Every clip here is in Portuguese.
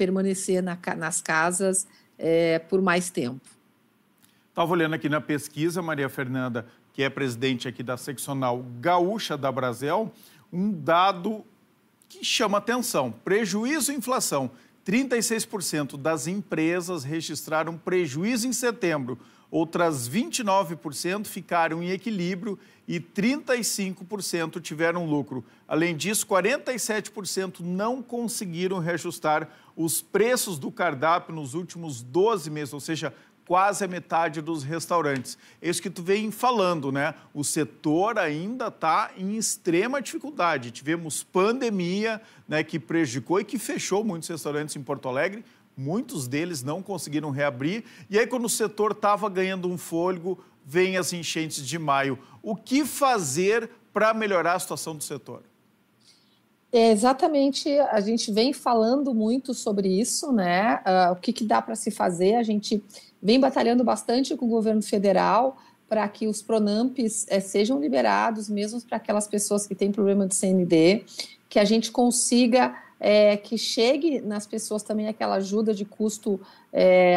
permanecer nas casas por mais tempo. Estava olhando aqui na pesquisa, Maria Fernanda, que é presidente aqui da seccional gaúcha da Brasel, um dado que chama atenção: prejuízo e inflação. 36% das empresas registraram prejuízo em setembro, outras 29% ficaram em equilíbrio e 35% tiveram lucro. Além disso, 47% não conseguiram reajustar os preços do cardápio nos últimos 12 meses, ou seja, quase a metade dos restaurantes. É isso que tu vem falando, né? O setor ainda está em extrema dificuldade. Tivemos pandemia, né, que prejudicou e que fechou muitos restaurantes em Porto Alegre. Muitos deles não conseguiram reabrir. E aí, quando o setor estava ganhando um fôlego, vem as enchentes de maio. O que fazer para melhorar a situação do setor? Exatamente, a gente vem falando muito sobre isso, né? O que dá para se fazer? A gente vem batalhando bastante com o governo federal para que os Pronamps sejam liberados, mesmo para aquelas pessoas que têm problema de CND, que a gente consiga que chegue nas pessoas também aquela ajuda de custo,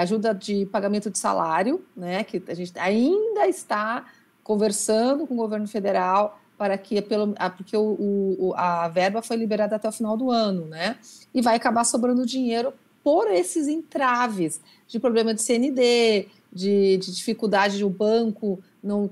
ajuda de pagamento de salário, né? Que a gente ainda está conversando com o governo federal para que, porque a verba foi liberada até o final do ano, né? E vai acabar sobrando dinheiro por esses entraves de problema de CND, de dificuldade de o banco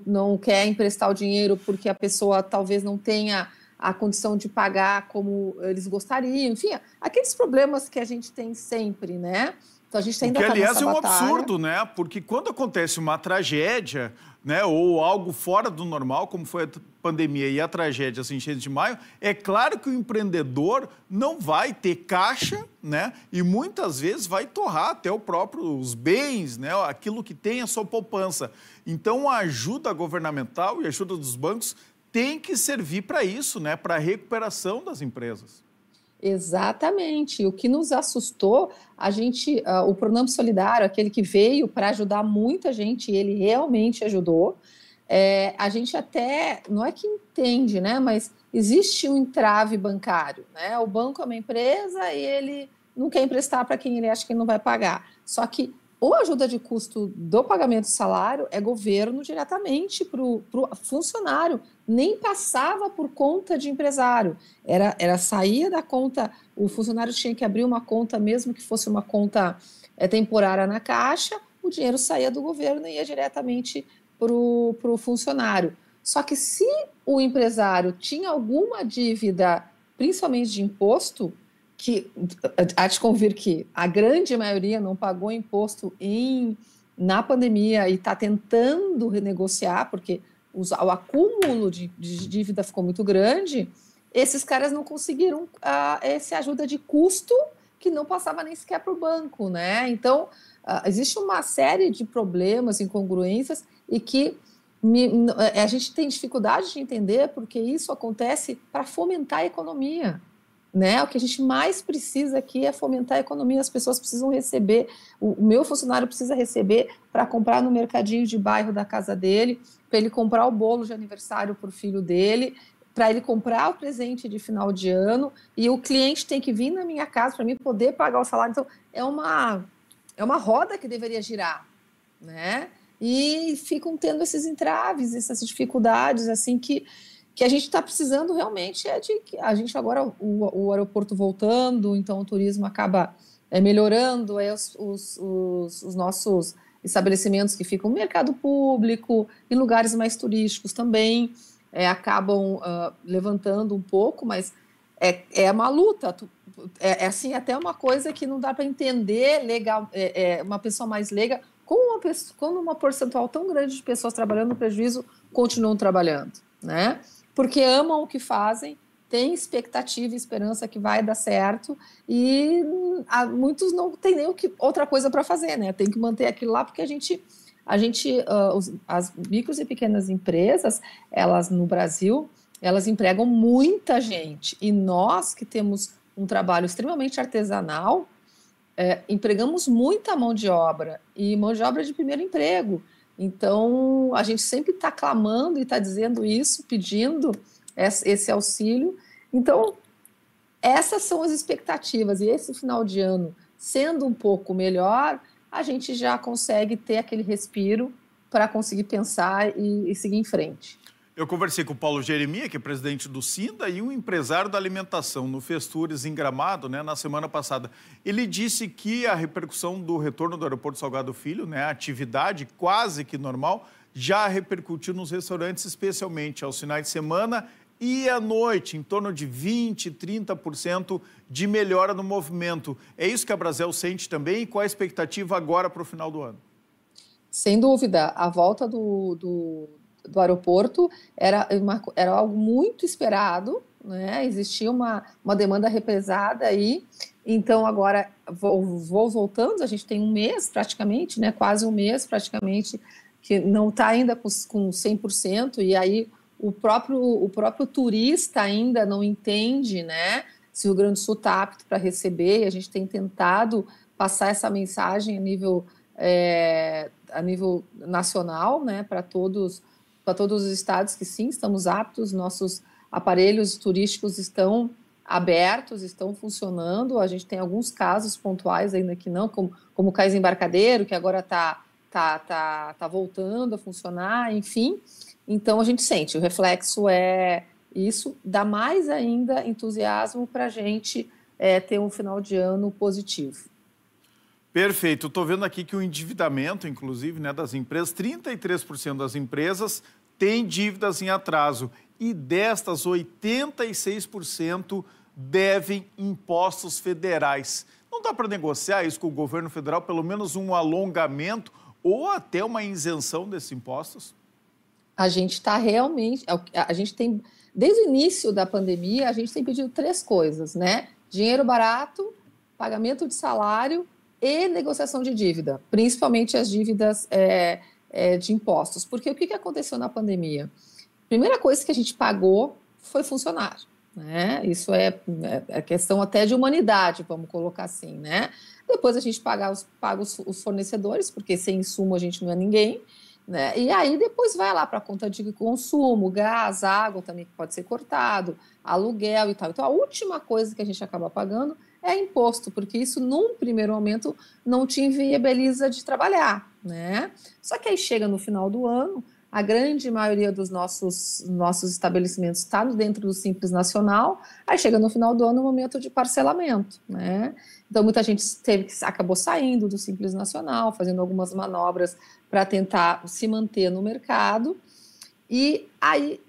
não quer emprestar o dinheiro porque a pessoa talvez não tenha a condição de pagar como eles gostariam, enfim, aqueles problemas que a gente tem sempre, né? Então a gente ainda está nessa batalha. Que, aliás, é um absurdo, né? Porque quando acontece uma tragédia, né, ou algo fora do normal, como foi a pandemia e a tragédia, assim, enchente de maio, é claro que o empreendedor não vai ter caixa, né? E muitas vezes vai torrar até os bens, né? Aquilo que tem a sua poupança. Então, a ajuda governamental e a ajuda dos bancos tem que servir para isso, né? Para a recuperação das empresas. Exatamente. O que nos assustou, o Pronamp Solidário, aquele que veio para ajudar muita gente, ele realmente ajudou. A gente até, não é que entende, né? Mas existe um entrave bancário, né? O banco é uma empresa e ele não quer emprestar para quem ele acha que ele não vai pagar. Só que ou a ajuda de custo do pagamento do salário é governo diretamente para o funcionário, nem passava por conta de empresário, saía da conta, o funcionário tinha que abrir uma conta, mesmo que fosse uma conta temporária na Caixa, o dinheiro saía do governo e ia diretamente para o funcionário. Só que se o empresário tinha alguma dívida, principalmente de imposto, que há de convir que a grande maioria não pagou imposto na pandemia e está tentando renegociar, porque o acúmulo de dívida ficou muito grande, esses caras não conseguiram essa ajuda de custo que não passava nem sequer para o banco, né? Então, existe uma série de problemas, incongruências, e que a gente tem dificuldade de entender porque isso acontece para fomentar a economia. Né? O que a gente mais precisa aqui é fomentar a economia, as pessoas precisam receber, o meu funcionário precisa receber para comprar no mercadinho de bairro da casa dele, para ele comprar o bolo de aniversário para o filho dele, para ele comprar o presente de final de ano, e o cliente tem que vir na minha casa para mim poder pagar o salário. Então, é uma roda que deveria girar, né? E ficam tendo esses entraves, essas dificuldades, assim, que a gente está precisando realmente de que a gente agora, o aeroporto voltando, então o turismo acaba melhorando, os nossos estabelecimentos que ficam no mercado público, em lugares mais turísticos também, acabam levantando um pouco, mas é uma luta, assim, até uma coisa que não dá para entender legal, uma pessoa mais leiga, como uma percentual tão grande de pessoas trabalhando no prejuízo continuam trabalhando, né? Porque amam o que fazem, têm expectativa e esperança que vai dar certo e muitos não têm nem outra coisa para fazer, né? Tem que manter aquilo lá porque as micros e pequenas empresas, elas no Brasil, elas empregam muita gente e nós que temos um trabalho extremamente artesanal, empregamos muita mão de obra e mão de obra de primeiro emprego. Então, a gente sempre está clamando e está dizendo isso, pedindo esse auxílio. Então, essas são as expectativas. E esse final de ano, sendo um pouco melhor, a gente já consegue ter aquele respiro para conseguir pensar e seguir em frente. Eu conversei com o Paulo Jeremia, que é presidente do Sinda, e um empresário da alimentação no Festures, em Gramado, né, na semana passada. Ele disse que a repercussão do retorno do aeroporto Salgado Filho, né, a atividade quase que normal, já repercutiu nos restaurantes, especialmente aos finais de semana e à noite, em torno de 20%, 30% de melhora no movimento. É isso que a Brasel sente também? E qual a expectativa agora para o final do ano? Sem dúvida, a volta do aeroporto era algo muito esperado, né? Existia uma demanda represada aí, então agora voos voltando, a gente tem um mês praticamente, né? Quase um mês praticamente, que não está ainda com 100%, e aí o próprio turista ainda não entende, né? Se o Rio Grande do Sul está apto para receber, e a gente tem tentado passar essa mensagem a nível nacional, né? Para todos os estados que sim, estamos aptos, nossos aparelhos turísticos estão abertos, estão funcionando. A gente tem alguns casos pontuais ainda que não, como o Cais Embarcadeiro, que agora está voltando a funcionar, enfim. Então, a gente sente, o reflexo é isso, dá mais ainda entusiasmo para a gente ter um final de ano positivo. Perfeito. Estou vendo aqui que o endividamento, inclusive, né, das empresas, 33% das empresas têm dívidas em atraso e destas, 86% devem impostos federais. Não dá para negociar isso com o governo federal, pelo menos um alongamento ou até uma isenção desses impostos? A gente está realmente, a gente tem, desde o início da pandemia, a gente tem pedido 3 coisas, né? Dinheiro barato, pagamento de salário e negociação de dívida, principalmente as dívidas de impostos. Porque o que aconteceu na pandemia? A primeira coisa que a gente pagou foi funcionário, né? Isso é questão até de humanidade, vamos colocar assim, né? Depois a gente paga os fornecedores, porque sem insumo a gente não é ninguém, né? E aí depois vai lá para a conta de consumo, gás, água também que pode ser cortado, aluguel e tal. Então a última coisa que a gente acaba pagando é imposto, porque isso num primeiro momento não te inviabiliza de trabalhar, né? Só que aí chega no final do ano, a grande maioria dos nossos estabelecimentos está dentro do Simples Nacional, aí chega no final do ano o momento de parcelamento, né? Então muita gente acabou saindo do Simples Nacional, fazendo algumas manobras para tentar se manter no mercado, e aí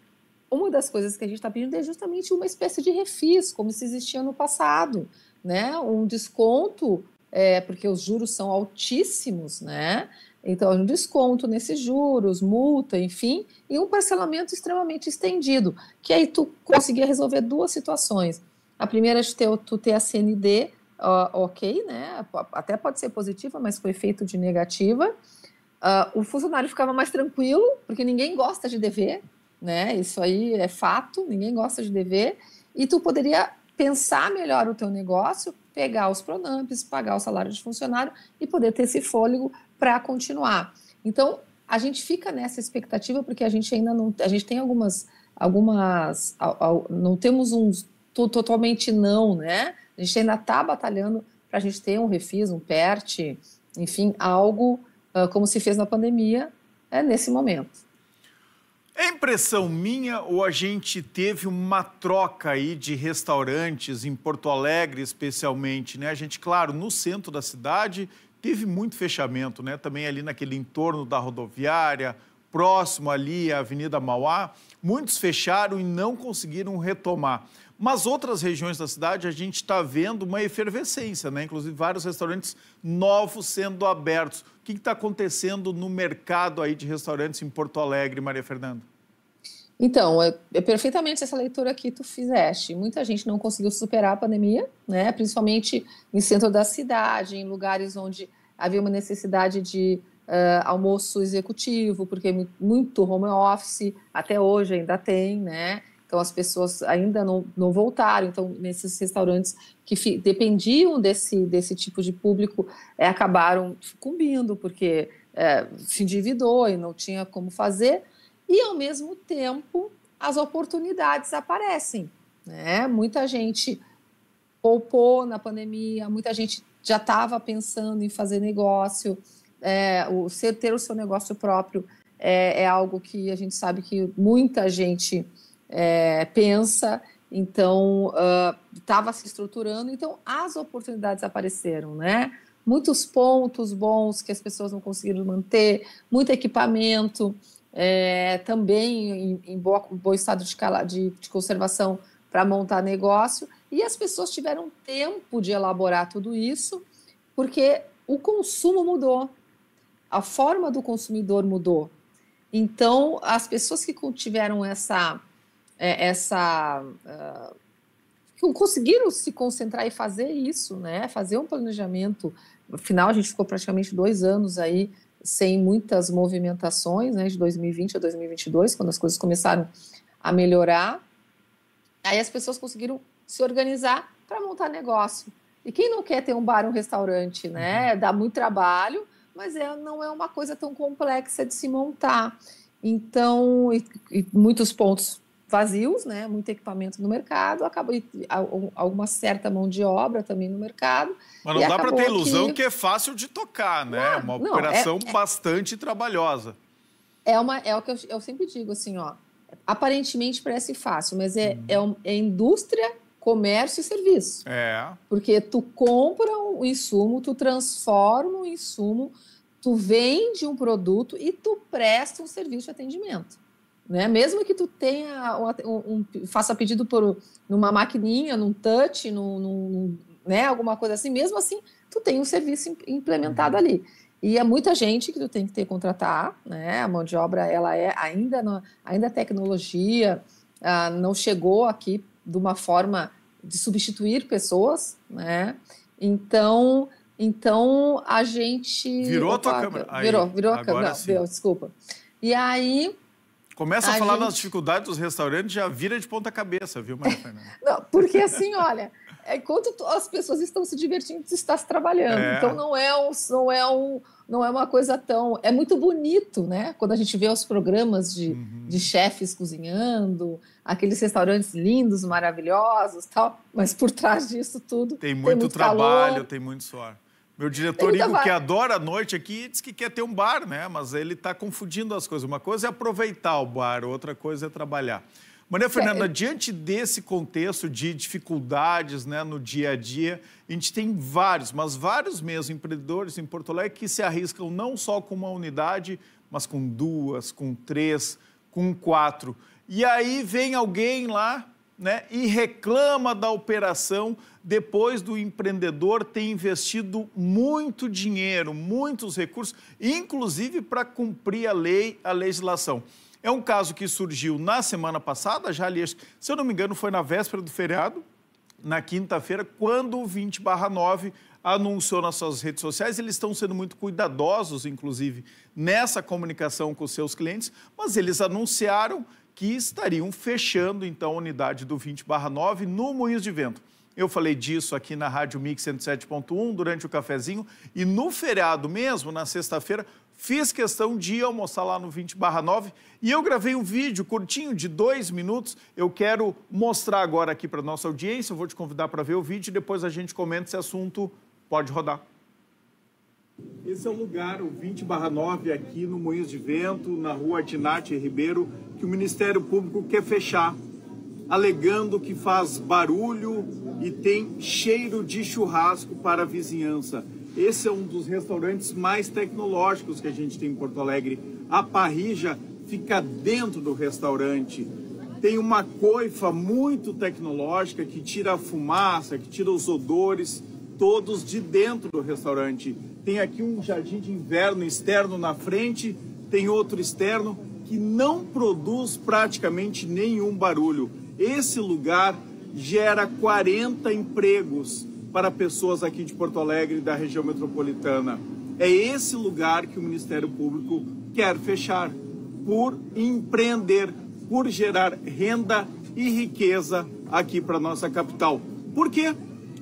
uma das coisas que a gente está pedindo é justamente uma espécie de refis, como se existia no passado, né? Um desconto, porque os juros são altíssimos, né? Então, um desconto nesses juros, multa, enfim, e um parcelamento extremamente estendido, que aí tu conseguia resolver 2 situações. A primeira é tu ter a CND, ok, né? Até pode ser positiva, mas com efeito de negativa. O funcionário ficava mais tranquilo, porque ninguém gosta de dever, né? Isso aí é fato, ninguém gosta de dever, e tu poderia pensar melhor o teu negócio, pegar os Pronampes, pagar o salário de funcionário e poder ter esse fôlego para continuar. Então, a gente fica nessa expectativa porque a gente ainda não, a gente tem algumas não temos totalmente não, né? A gente ainda está batalhando para a gente ter um refis, um PERT, enfim, algo como se fez na pandemia, nesse momento. É impressão minha ou a gente teve uma troca aí de restaurantes em Porto Alegre, especialmente, né? A gente, claro, no centro da cidade teve muito fechamento, né? Também ali naquele entorno da rodoviária, próximo ali à Avenida Mauá, muitos fecharam e não conseguiram retomar. Mas outras regiões da cidade a gente está vendo uma efervescência, né? Inclusive vários restaurantes novos sendo abertos. O que está acontecendo no mercado aí de restaurantes em Porto Alegre, Maria Fernanda? Então, é perfeitamente essa leitura que tu fizeste. Muita gente não conseguiu superar a pandemia, né? Principalmente em centro da cidade, em lugares onde havia uma necessidade de almoço executivo, porque muito home office, até hoje ainda tem, né? Então, as pessoas ainda não voltaram. Então, nesses restaurantes que dependiam desse tipo de público, acabaram sucumbindo, porque se endividou e não tinha como fazer. E, ao mesmo tempo, as oportunidades aparecem, né? Muita gente poupou na pandemia, muita gente já estava pensando em fazer negócio. Ter o seu negócio próprio é algo que a gente sabe que muita gente pensa, então estava se estruturando, então as oportunidades apareceram, né? Muitos pontos bons que as pessoas não conseguiram manter, muito equipamento, também em bom estado de conservação para montar negócio, e as pessoas tiveram tempo de elaborar tudo isso, porque o consumo mudou, a forma do consumidor mudou. Então, as pessoas que tiveram conseguiram se concentrar e fazer isso, né? Fazer um planejamento. Afinal, a gente ficou praticamente 2 anos aí sem muitas movimentações, né? De 2020 a 2022, quando as coisas começaram a melhorar. Aí as pessoas conseguiram se organizar para montar negócio. E quem não quer ter um bar, um restaurante, né? Dá muito trabalho, mas não é uma coisa tão complexa de se montar. Então, e muitos pontos vazios, né? Muito equipamento no mercado, acabou alguma certa mão de obra também no mercado. Mas não dá para ter ilusão que é fácil de tocar, né? Uma operação bastante trabalhosa. É o que eu sempre digo, assim, ó. Aparentemente parece fácil, mas é indústria, comércio e serviço. Porque tu compra um insumo, tu transforma um insumo, tu vende um produto e tu presta um serviço de atendimento. Né? Mesmo que tu tenha faça pedido numa maquininha, num touch, né? Alguma coisa assim, mesmo assim, tu tem um serviço implementado ali. E é muita gente que tu tem que contratar, né? A mão de obra, ela ainda a tecnologia não chegou aqui de uma forma de substituir pessoas, né? Então a gente... Virou a tua câmera. Virou a câmera. Não, desculpa. E aí... Começa a falar das dificuldades dos restaurantes, já vira de ponta cabeça, viu, Maria Fernanda? Não, porque assim, olha, enquanto as pessoas estão se divertindo, tu estás trabalhando. Então não é uma coisa tão... É muito bonito, né? Quando a gente vê os programas de chefes cozinhando, aqueles restaurantes lindos, maravilhosos, tal, mas por trás disso tudo tem muito trabalho, calor. Tem muito suor. Meu diretor Igor, que adora a noite aqui, diz que quer ter um bar, né? Mas ele está confundindo as coisas. Uma coisa é aproveitar o bar, outra coisa é trabalhar. Maria Fernanda, diante desse contexto de dificuldades, né, no dia a dia, a gente tem vários mesmo, empreendedores em Porto Alegre que se arriscam não só com uma unidade, mas com 2, com 3, com 4. E aí vem alguém lá, né, e reclama da operação depois do empreendedor ter investido muito dinheiro, muitos recursos, inclusive para cumprir a legislação. É um caso que surgiu na semana passada, já ali, se eu não me engano, foi na véspera do feriado, na quinta-feira, quando o 20/9 anunciou nas suas redes sociais. Eles estão sendo muito cuidadosos, inclusive, nessa comunicação com os seus clientes, mas eles anunciaram que estariam fechando, então, a unidade do 20/9 no Moinhos de Vento. Eu falei disso aqui na Rádio Mix 107.1 durante o cafezinho e no feriado mesmo, na sexta-feira, fiz questão de ir almoçar lá no 20/9 e eu gravei um vídeo curtinho de 2 minutos. Eu quero mostrar agora aqui para a nossa audiência, eu vou te convidar para ver o vídeo e depois a gente comenta esse assunto. Pode rodar. Esse é o lugar, o 20/9, aqui no Moinhos de Vento, na rua Adinati Ribeiro, que o Ministério Público quer fechar, alegando que faz barulho e tem cheiro de churrasco para a vizinhança. Esse é um dos restaurantes mais tecnológicos que a gente tem em Porto Alegre. A parrilla fica dentro do restaurante. Tem uma coifa muito tecnológica que tira a fumaça, que tira os odores, todos de dentro do restaurante. Tem aqui um jardim de inverno externo na frente, tem outro externo que não produz praticamente nenhum barulho. Esse lugar gera 40 empregos para pessoas aqui de Porto Alegre e da região metropolitana. É esse lugar que o Ministério Público quer fechar, por empreender, por gerar renda e riqueza aqui para a nossa capital. Por quê?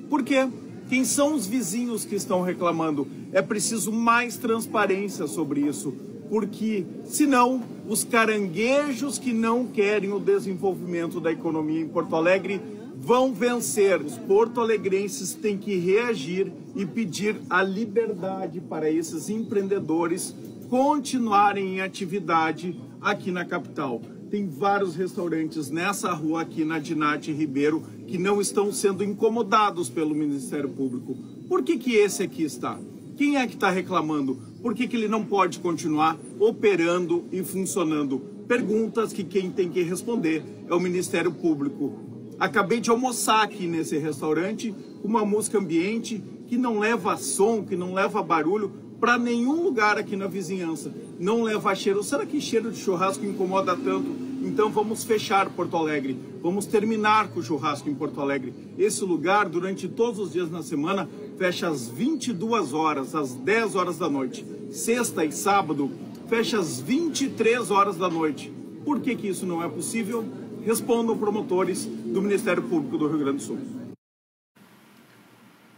Porque quem são os vizinhos que estão reclamando? É preciso mais transparência sobre isso, porque senão os caranguejos que não querem o desenvolvimento da economia em Porto Alegre vão vencer. Os porto-alegrenses têm que reagir e pedir a liberdade para esses empreendedores continuarem em atividade aqui na capital. Tem vários restaurantes nessa rua aqui na Dinati Ribeiro que não estão sendo incomodados pelo Ministério Público. Por que esse aqui está? Quem é que está reclamando? Por que ele não pode continuar operando e funcionando? Perguntas que quem tem que responder é o Ministério Público. Acabei de almoçar aqui nesse restaurante com uma música ambiente que não leva som, que não leva barulho para nenhum lugar aqui na vizinhança. Não leva cheiro. Será que cheiro de churrasco incomoda tanto? Então vamos fechar Porto Alegre. Vamos terminar com o churrasco em Porto Alegre. Esse lugar, durante todos os dias na semana, fecha às 22 horas, às 10 horas da noite. Sexta e sábado, fecha às 23 horas da noite. Por que isso não é possível? Respondam promotores do Ministério Público do Rio Grande do Sul.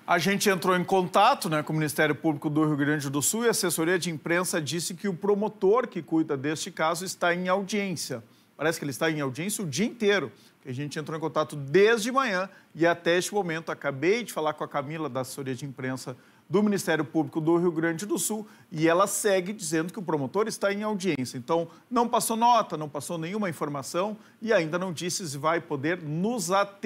A gente entrou em contato, com o Ministério Público do Rio Grande do Sul e a assessoria de imprensa disse que o promotor que cuida deste caso está em audiência. Parece que ele está em audiência o dia inteiro. A gente entrou em contato desde manhã e até este momento acabei de falar com a Camila da assessoria de imprensa do Ministério Público do Rio Grande do Sul e ela segue dizendo que o promotor está em audiência. Então, não passou nota, não passou nenhuma informação e ainda não disse se vai poder nos atender.